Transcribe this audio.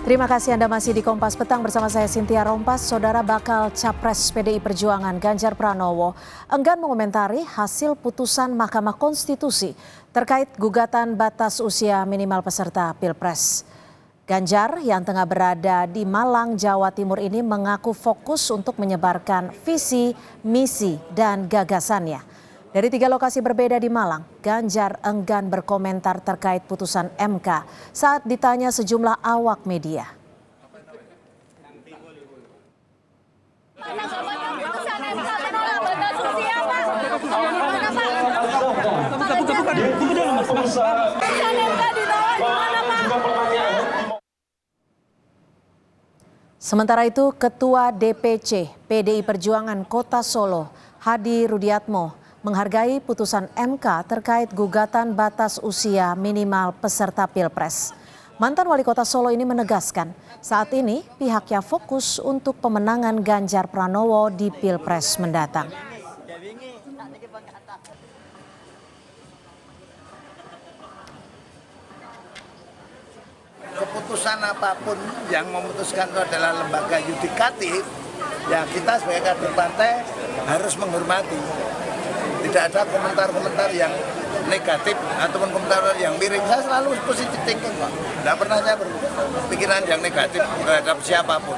Terima kasih Anda masih di Kompas Petang bersama saya Cynthia Rompas. Saudara bakal Capres PDI Perjuangan Ganjar Pranowo enggan mengomentari hasil putusan Mahkamah Konstitusi terkait gugatan batas usia minimal peserta Pilpres. Ganjar yang tengah berada di Malang, Jawa Timur ini mengaku fokus untuk menyebarkan visi, misi, dan gagasannya. Dari 3 lokasi berbeda di Malang, Ganjar enggan berkomentar terkait putusan MK saat ditanya sejumlah awak media. Sementara itu, Ketua DPC PDI Perjuangan Kota Solo, Hadi Rudiatmo, menghargai putusan MK terkait gugatan batas usia minimal peserta Pilpres. Mantan Wali Kota Solo ini menegaskan, saat ini pihaknya fokus untuk pemenangan Ganjar Pranowo di Pilpres mendatang. Keputusan apapun yang memutuskan itu adalah lembaga yudikatif, ya kita sebagai kader partai harus menghormati. Tidak ada komentar-komentar yang negatif ataupun komentar yang miring. Saya selalu positif thinking, Pak. Tidak pernah saya berpikiran yang negatif terhadap siapapun.